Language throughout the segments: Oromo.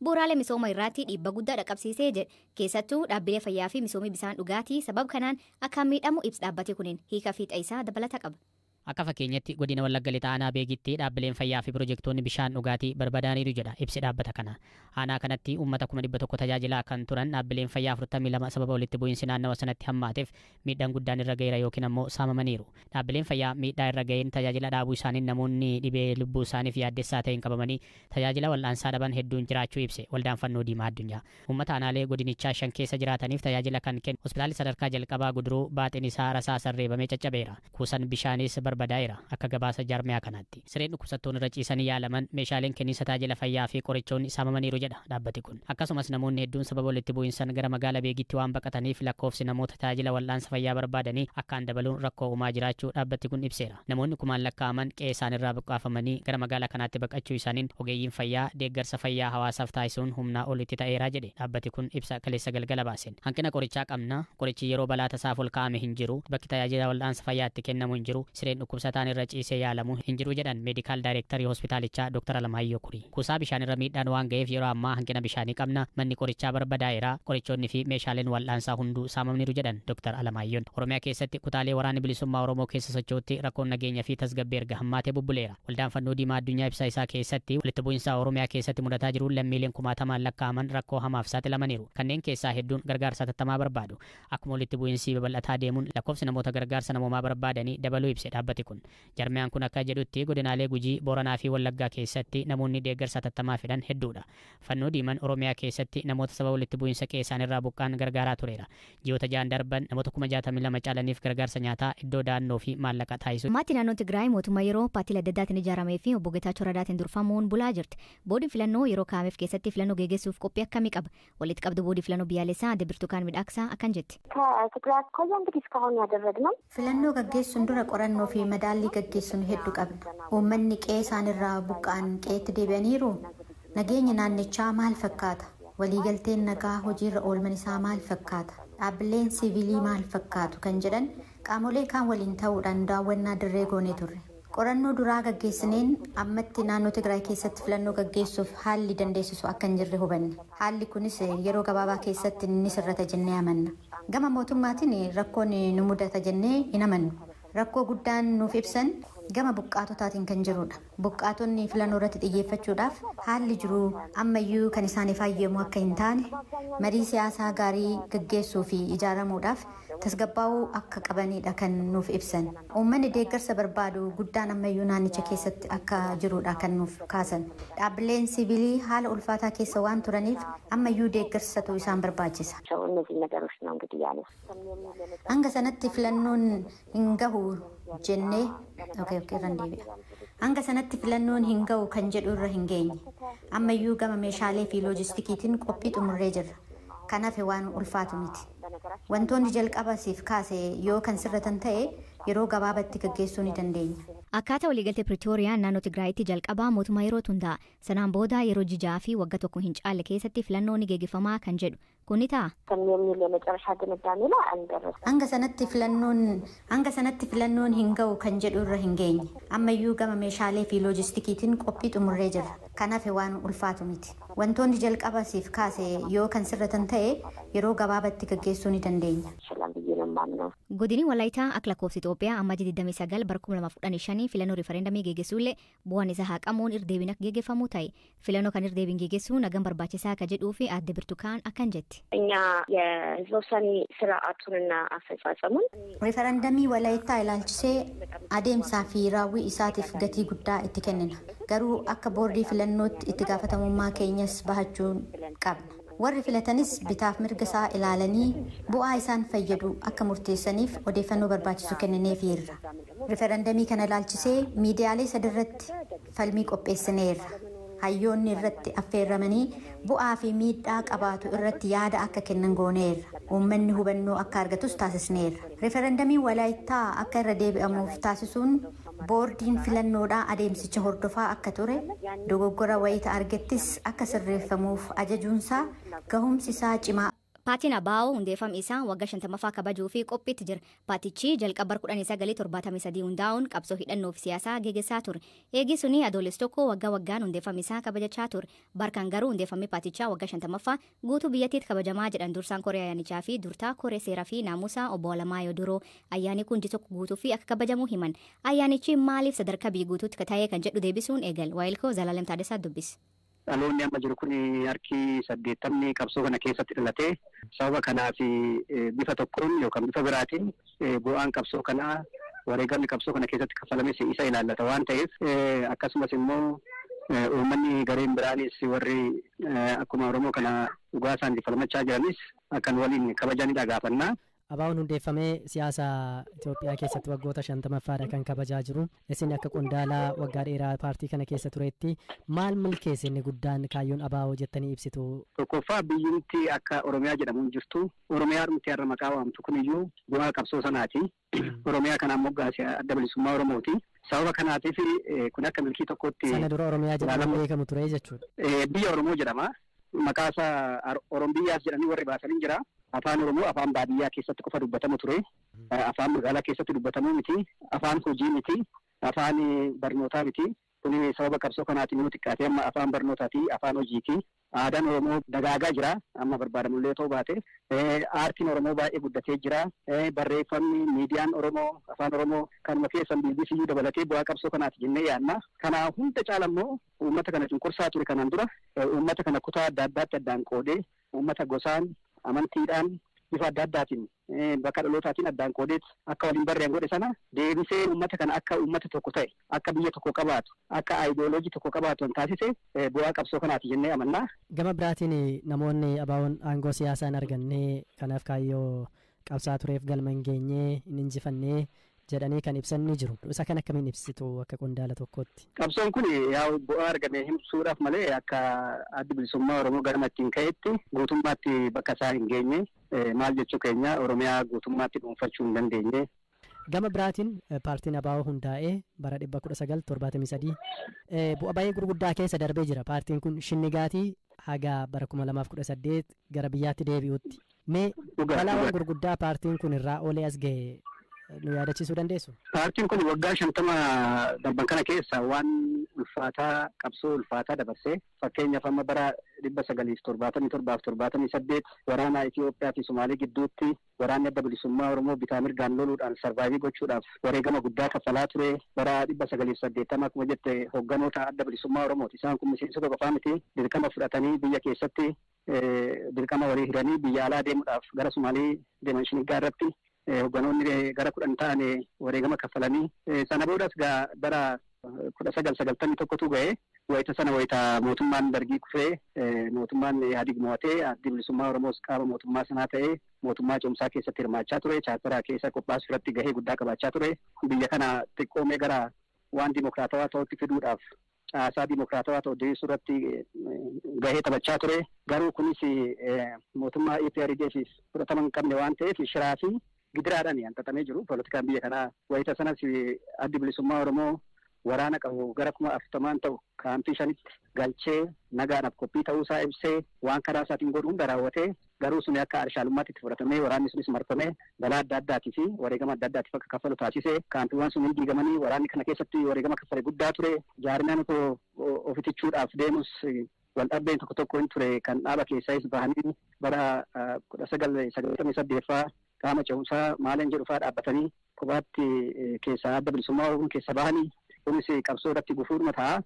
bu'uuraalee misooma irratti dhiibbaa guddaa dhaqqabsiisee jedhe. Keessattuu dhaabbilee fayyaa fi misoomii bishaan dhugaatii sababa kanaan akka miidhamu ibsa dhaabbate kunin hiika fiixa isaa dabalata qaba. Akka fakkeenyatti godina Wallagga Lixaa aanaa Beegitti dhaabbileen fayyaa fi pirojektoonni bishaan dhugaatii barbadaaniiru jedha ibsi dhaabbata kana. Aanaa kanatti uummata 100,000 tajaajilaa kan turan dhaabbileen fayyaa 42 sababa walitti bu'iinsi naannawa sanatti hammaateef miidhaan guddaan irra ga'eera yookiin ammoo saamamaniiru. Dhaabbileen fayyaa miidhaa irra ga'een tajaajila dhaabuu isaaniin namoonni dhibee lubbuu isaaniif yaaddessaa ta'een qabamanii tajaajila wal'aansaa dhaban hedduun jiraachuu ibse Waldaan Fannoo Diimaa Addunyaa. Uummata aanaalee godinichaa 5 keessa jiraataniif tajaajila kan kennu hospitaalli sadarkaa jalqabaa Guduruu baaxiin isaa rasaasaan reebamee caccabeera. Kuusan bishaanis barbadaa'eera akka gabaasa jaarmiyaa kanaatti. Sireen dhukkubsattoonni irra ciisanii yaalaman meeshaaleen kenniinsa tajaajila fayyaa fi qorichoonni saamamaniiru jedha dhaabbati kun. Akkasumas namoonni hedduun sababa walitti bu'iinsan gara magaalaa Beegitti waan baqataniif lakkoofsi namoota tajaajila wal'aansa fayyaa barbaadanii akkaan dabaluun rakkoo uumaa jiraachuu dhaabbati kun ibseera. Namoonni kumaan lakkaa'aman qe'ee isaanirraa buqqaafamanii gara magaalaa kanaatti baqachuu isaaniin ogeeyyiin fayyaa deeggarsa fayyaa hawaasaaf taasisuun humnaa olitti ta'eera jedhe dhaabbati kun ibsa kaleessa galgala baaseen. Hanqina qorichaa qabna. Qorichi yeroo balaa tasaaf ol kaa'ame hin jiru. Bakki tajaajila wal'aansa fayyaatti kennamu hin jiru. Sireen dhukkubsataan irra ciisee yaalamu hin jiru jedhan meedikaal daayirektarii hospitaalichaa Dr. Alamaayyoo Kurii. Kuusaa bishaan irra miidhaan waan ga'eef yeroo ammaa hanqina bishaanii qabna. Manni qorichaa barbadaa'eera. Qorichoonni fi meeshaaleen wal'aansaa hunduu saamamaniiru jedhan Dr. Alamaayyoon. Oromiyaa keessatti kutaalee waraanni bilisummaa Oromoo keessa socho'utti rakkoon nageenya fi tasgabbii erga hammaatee bubbuleera. Waldaan Fannoo Diimaa Addunyaa ibsa isaa keessatti walitti bu'iinsa Oromiyaa keessatti mudataa jiruun lammiileen 1,000 lakkaa'aman rakkoo hamaaf saaxilamaniiru. Kanneen keessaa hedduun gargaarsa hatattamaa barbaadu. Akkuma walitti bu'iinsi babal'ataa deemuun lakkoofsi namoota gargaarsa namoomaa barbaadanii dabaluu ibse dhaabbati kun. Jarmiyaan kun akka jedhutti godinaalee Gujii, Booranaa fi Wallaggaa keessatti namoonni deeggarsa hatattamaa fedhan hedduudha. Fannoo Diimaan Oromiyaa keessatti namoota sababa walitti bu'iinsa qe'ee irraa buqqaan gargaaraa tureera. Ji'oota 6 darban namoota 62 caalaniif gargaarsa nyaataa, iddoo da'annoo fi maallaqa taasisu. Maatii naannoo Tigraay mootummaa yeroo paartii adda addaatiin ijaaramee fi obbo Geetaachoo Radaatiin durfamuun bulaa jirti. Boodiin filannoo yeroo kaa'ameef keessatti filannoo geggeessuuf qophii akkamii qaba? Walitti qabdu boodii filannoo biyyaalessaa Adde Birtukaan Midhaaksaa akkan jetti. Filannoo gaggeessuun dura qorannoo fi madaallii gaggeessuun hedduu qabna. Uummanni qe'ee isaanirraa buqqaan qe'eetti deebi'aniiru. Nageenyi naannichaa maal fakkaata? Waliigalteen nagaa hojiirra oolman isaa maal fakkaata? Dhaabbileen siviilii maal fakkaatu kan jedhan qaamolee kaan waliin ta'uudhaan daawwannaa dirree goonee turre. Qorannoo duraa gaggeessineen ammatti naannoo Tigraay keessatti filannoo gaggeessuuf haalli dandeessisu akka hin jirre hubanne. Haalli kunis yeroo gabaabaa keessatti ni sirrata jennee amanna. Gama mootummaatiin rakkoon nu mudata jennee hin amannu. Rakkoo guddaan nuuf ibsan gama buqqaatotaatiin kan jirudha. Buqqaatonni filannoo irratti xiyyeeffachuudhaaf haalli jiru ammayyuu kan isaaniif hayyamu akka hin taane marii siyaasaa gaarii gaggeessuu fi ijaaramuudhaaf tasgabbaa'uu akka qabanidha kan nuuf ibsan. Uummanni deeggarsa barbaadu guddaan ammayyuu naannicha keessatti akka jirudha kan nuuf kaasan. Dhaabbileen siviilii haala ulfaataa keessa waan turaniif ammayyuu deeggarsatu isaan barbaachisa. Hanga sanatti filannoon hin gahu jennee hanga sanatti filannoon hin ga'u kan jedhu irra hin geenye. Ammayyuu gama meeshaalee fi loojistikiitiin qophii xumurree jirra. Kanaaf waan ulfaatu miti. Wantoonni jalqaba siif kaase yoo kan sirratan ta'e yeroo gabaabatti gaggeessuu ni dandeenya. Akkaataa waliigaltee Pretooriyaa naannoo Tigraayitti jalqabaa mootummaa yeroo hundaa sanaan booda yeroo jijaa fi waggaa tokko hin caalle keessatti filannoon geggeeffamaa kan jedhu kuni ta'a. Hanga sanatti filannoon hin ga'u kan jedhu irra hin geenye. Ammayyuu gama meeshaalee fi loojistikiitiin qophii xumurree jirra. Kanaaf waan ulfaatu miti. Wantoonni jalqaba siif kaase yoo kan sirratan ta'e yeroo gabaabatti gaggeessuu ni dandeenya. Godini Walaayitaa akka lakkoofsa Itoophiyaa amajjii 29 bara 2015 filannoo riifarendamii geggeessuullee bu'aan isaa haqamuun irdeebiin akka geggeeffamu ta'e. Filannoo kan irdeebiin geggeessuu nagam barbaachisaa akka jedhuu fi Adde Birtukaan akkan jetti. Riifarendamii Walaayitaa ilaalchisee adeemsaa fi raawwii isaatiif gatii guddaa itti kennina. Garuu akka boordii filannootti itti gaafatamummaa keenyas bahachuu qabna. Warri filatanis bitaaf mirga isaa ilaalanii bu'aa isaan fayyadu akka murteessaniif odeeffannoo barbaachisu kennineefiirra. Riifarendamii kana ilaalchisee miidiyaalee sadarratti falmii qopheessineerra. Hayyoonni irratti affeerramanii bu'aa fi miidhaa qabaatu irratti yaada akka kennan gooneerra. Uummanni hubannoo akka argatus taasisneerra. Riifarendamii Walaayittaa akka irra deebi'amuuf taasisuun boordiin filannoodhaa adeemsicha hordofaa akka ture dogoggora wayita argettis akka sirreeffamuuf ajajuunsaa gahumsi isaa cimaa Paartiin ABO hundeeffamni isaa waggaa 50ffaa kabajuu fi qophiitti jira. Paartichi jalqaba 1973 hundaa'uun qabsoo hidhannoo fi siyaasaa geggeessaa ture. Eegi suni adoolessa tokko waggaa waggaan hundeeffamni isaa kabajachaa ture. Barkan garuu hundeeffamni paartichaa waggaa 50ffaa guutuu biyyattiitti kabajamaa jedhan dursaan koree ayyaanichaa fi durtaa koree seeraa fi naamusaa obbo Alamaayyoo Duroo ayyaanni kun ji'a tokko guutuu fi akka kabajamu himan. Ayyaanichi maaliif sadarkaa biyya guutuutti ta'ee kan jedhu deebisuun eegal. Waayilkoo Zalaalem Taaddasaa dubbis. Dhaloonni amma jiru kun harki 80 qabsoo kana keessatti dhalatee sababa kanaaf bifa tokkoon yookaan bifa biraatiin bu'aan qabsoo kanaa wareegamni qabsoo kana keessatti kaffalames isa ilaallata waan ta'eef akkasumas immoo uummanni gareen biraanis warri akkuma Oromoo kana dhugaa isaan falmachaa jiranis akkan waliin kabajanidha gaafannaa. ABO'n hundeeffamee siyaasa Itoophiyaa keessatti waggoota 50ffaadha kan kabajaa jiru. Isin akka qondaalaa waggaa dheeraa paartii kana keessa turetti maal milkeesse inni guddaan kaayyoon ABO jettanii ibsitu? Tokkoffaa biyyumti akka Oromiyaa jedhamuun jirtu. Oromiyaa dhumti har'a maqaa waamtu kuniyyuu bu'aa qabsoo sanaati. Oromiyaa kanaan moggaase adda bilisummaa Oromooti. Sababa kanaatiif kun akka milkii tokkotti sana dura Oromiyaa jedhamuun beekamu ture jechuudha. Biyya Oromoo jedhama. Maqaasaa Oromiyyaas jedhanii warri baasanii jira. Afaan Oromoo afaan baadiyyaa keessatti qofa dubbatamu ture. Afaan magaalaa keessatti dubbatamu miti. Afaan hojii miti. Afaan barnootaa miti. Kuni sababa qabsoo kanaatiin yoo xiqqaate amma afaan barnootaati, afaan hojiiti. Aadaan Oromoo dagaagaa jira. Amma barbaadamullee ta'uu baate. Aartiin Oromoo baay'ee guddatee jira. Barreeffamni miidiyaan Oromoo afaan Oromoo kanuma keessan BBC dabalatee bu'aa qabsoo kanaati jennee yaadna. Kana hunda caala immoo uummata kana cunqursaa ture kanaan dura uummata kana kutaa adda addaatti addaan qoodee uummata gosaan amantiidhaan bifa adda addaatiin bakka dhalootaatiin addaan qoodeet akka waliin barreen godhe sana deebisee uummata kana akka uummata tokko ta'e akka biyya tokko qabaatu akka aayidooloojii tokko qabaatu kan taasise bu'aa qabsoo kanaati jennee amannaa. Gama biraatiin namoonni ABO'n aangoo siyaasaa hin arganne kanaaf kaayyoo qabsaa tureef galma hin geenye hin injifannee jedhanii kan ibsan ni jiru. Isa kan akkamiin ibsitu akka qondaala tokkotti? Qabsoon kun yaa bu'aa argame himsuudhaaf malee akka addi bilisummaa Oromoo garma ittiin ka'etti guutummaatti bakka isaa hin geenye maal jechuu keenya Oromiyaa guutummaatti dhuunfachuu hin dandeenye. Gama biraatiin paartiin ABO hundaa'ee bara 1973 bu'a baay'ee gurguddaa keessa darbee jira. Paartiin kun shinnigaatii haga bara 2018 gara biyyaatti deebi'utti. Mee balaawwan gurguddaa paartiin kun irraa oolee as ga'e nu yaadachiisuu dandeessu? Paartiin kun waggaa 50 darban kana keessa waan ulfaataa qabsoo ulfaataa dabarsee fakkeenyaaf amma bara 1977 waraana Itoophiyaa fi Somaalee gidduutti waraanni adda bilisummaa Oromoo bitaa mirgaan loluudhaan sarvaayivii gochuudhaaf wareegama guddaa kaffalaa ture. Bara 1980 akkuma jette hoogganoota adda bilisummaa Oromooti. Isaan kun miseensota qofaa miti dirqama fudhatanii biyya keessatti dirqama walii hidhanii biyya alaa deemuudhaaf gara Somaalee deeman Shiniggaa irratti hoogganoonni gara 10 ta'an wareegama kaffalanii sana boodas bara 1991tu ga'e wayita sana wayita mootummaan dargii kufee mootummaan Ihaadig mo'atee addi bilisummaa Oromoos qaama mootummaa sanaa ta'ee mootummaa cimsaa keessatti hirmaachaa ture. Chaartaraa keessa qophaa'uu irratti gahee guddaa qabaachaa ture. Biyya kana xiqqoomee gara waan dimokiraatawaa ta'utti fiduudhaaf caasaa dimokiraatawaa ta'u deebisuu irratti gahee taphachaa ture. Garuu kunis mootummaa EPRDFif fudhatama hin qabne waan ta'eef shiraa fi gidiraadhaan hanxaxamee jiru. Poolitikaan biyya kanaa wayita sanas addi bilisummaa Oromoo waraana qabu gara 40 ta'u kaampii 5tti galchee nagaadhaaf qophii ta'uusaa ibsee waan karaa isaatiin godhu hunda raawwatee garuu sun akka arshaalummaatti itti fudhatamee waraanni sunis marfamee balaa adda addaatii fi wareegama adda addaatiif akka kaffalu taasisee kaampiiwwan sun hin diigamanii waraanni kana keessatti wareegama kaffale guddaa ture. Jaarminaan ofitichuudhaaf deemus waldhabbeen tokko tokko hin ture kan dhaaba keessaayis bahanii bara 1998 qaama ce'umsaa maaleen jedhu fa'aa dhaabbatanii kophaatti keessaa adda bilisummaa Oromoo keessa bahanii kunis qabsoo irratti gufuudhuma ta'a.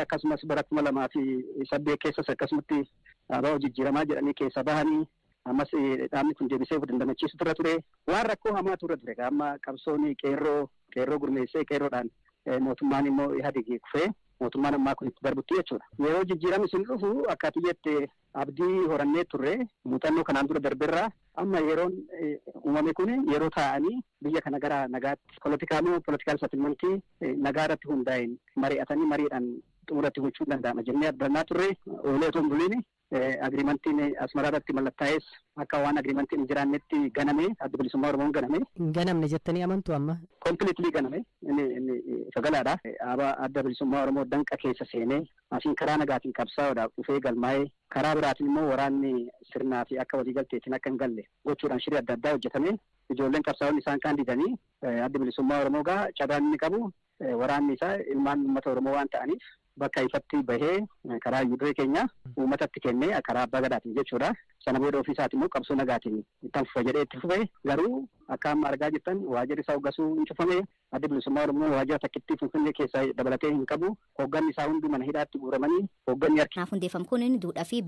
Akkasumas bara 2008 keessas akkasumatti ABO jijjiiramaa jedhanii keessa bahanii ammas dhaabni kun deebisee dandamachiisu turre ture. Waan rakkoo hamaa turre ture. Amma qabsoon qeerroo gurmeessee qeerroodhaan mootummaan immoo Ihaadig kufee mootummaan ammaa kun itti darbutti jechuudha. Yeroo jijjiiramni sun dhufu akkaataa jette abdii horannee turre muuxannoo kanaan dura darberraa amma yeroon uumame kun yeroo taa'anii biyya kana gara nagaatti politikaal settlementii nagaa irratti hundaa'een mari'atanii mariidhaan xumuratti gochuu danda'ama jennee abdannaa turre oolee otoo hin buliin agriimantiin asmaraarratti mallattaa'es akka waan agriimantiin jiraannetti ganame adda bilisummaa Oromoon ganame. Ganamne jettanii amantu amma? Completely ganame inni fagalaadha. Adda bilisummaa Oromoo danqa keessa seenee asiin karaa nagaatiin qabsaa'uudhaaf dhufee galmaa'ee karaa biraatiin immoo waraanni sirnaa fi akka waliigalteetiin akka hin galle gochuudhaan shirii adda addaa hojjetame. Ijoolleen qabsaa'onni isaan kaan didanii adda bilisummaa Oromoo gaa cabaan inni qabu waraanni isaa ilmaan uummata Oromoo waan ta'aniif bakka ifatti bahee karaa yuuduree keenya uummatatti kennee karaa abbaa gadaatiin jechuudha. Sana booda ofiisaati immoo qabsoo nagaatiin itti fufa jedhee itti fufe garuu akka amma argaa jirtan waajjirri isaa hoggasuu hin cufame adda bilisummaa Oromoo waajjira takkittii Finfinnee keessaa dabalatee hin qabu hogganni isaa hundi mana hidhaatti guuramanii hogganni harki. Kanaaf hundeeffam kun duudhaa fi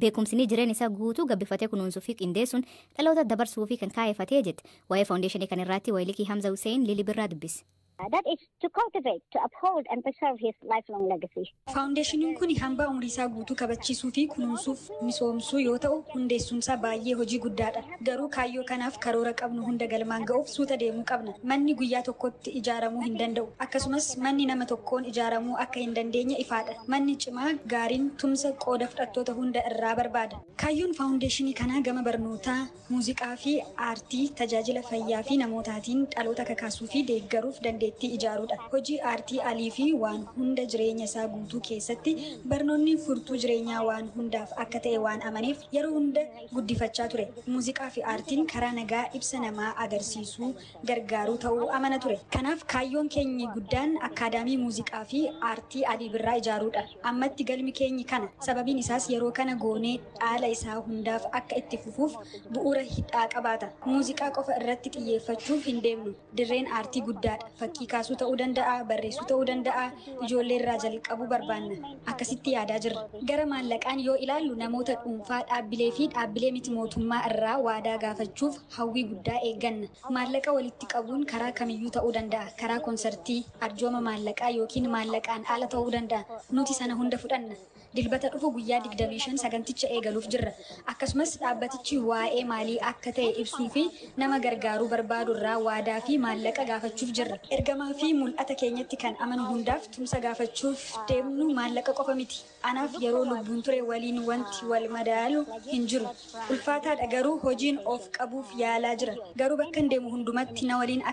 beekumsi jireenya isaa guutuu gabbifatee kunuunsuu fi qindeessuun dhaloota dabarsuu fi kan kaa'efatee jette waa'ee faawundeeshinii kan irratti Waayilikii Hamza Hussein Lili Birraa dubbise. That is to cultivate, to uphold and preserve his lifelong legacy. Faawundeeshiniin kun hamba umrii isaa guutuu kabachiisuu fi kunuunsuuf misoomsuu yoo ta'u hundeessuunsaa baay'ee hojii guddaadha. Garuu kaayyoo kanaaf karoora qabnu hunda galmaan ga'uuf suuta deemuu qabna. Manni guyyaa tokkotti ijaaramuu hin danda'u. Akkasumas manni nama tokkoon ijaaramuu akka hin dandeenye ifaadha. Manni cimaa gaariin tumsa qooda fudhattoota hunda irraa barbaada. Kaayyoon faawundeeshinii kanaa gama barnootaa, muuziqaa fi aartii, tajaajila fayyaa fi namootaatiin dhaloota kakaasuu fi deeggaruuf dandeettii ijaaruudha. Hojii aartii alii fi waan hunda jireenya isaa guutuu keessatti barnoonni furtuu jireenyaa waan hundaaf akka ta'e waan amaneef yeroo hunda guddifachaa ture. Muuziqaa fi aartiin karaa nagaa ibsa namaa agarsiisuu gargaaruu ta'uu amana ture. Kanaaf kaayyoon keenyi guddaan akkaadaamii muuziqaa fi aartii Alii Birraa ijaaruudha. Ammatti galmi keenyi kana. Sababiin isaas yeroo kana goonee dhaala isaa hundaaf akka itti fufuuf bu'uura hidhaa qabaata. Muuziqaa qofa irratti xiyyeeffachuuf hin deemnu. Dirreen aartii guddaadha. Fakkii kaasuu ta'uu danda'a, barreessuu ta'uu danda'a, ijoollee irraa jalqabuu barbaanna. Akkasitti yaadaa jirra. Gara maallaqaan yoo ilaallu namoota dhuunfaa dhaabbilee fi dhaabbilee miti mootummaa irraa waadaa gaafachuuf hawwii guddaa eegganna. Maallaqa walitti qabuun karaa kamiyyuu ta'uu danda'a. Karaa konsertii, arjooma maallaqaa yookiin maallaqaan ala ta'uu danda'a. Nuti sana hunda fudhanna. Dilbata dhufu guyyaa 25 saganticha eegaluuf jirra. Akkasumas dhaabbatichi waa'ee maalii akka ta'e ibsuu fi nama gargaaruu barbaadu irraa waadaa fi maallaqa gaafachuuf jirra. Ergamaa fi mul'ata keenyatti kan amanu hundaaf tumsa gaafachuuf deemnu maallaqa qofa miti. Anaaf yeroo lubbuun ture waliin wanti wal madaalu hin jiru. Ulfaataadha garuu hojiin of qabuuf yaalaa jira. Garuu bakka hin deemu hundumatti na waliin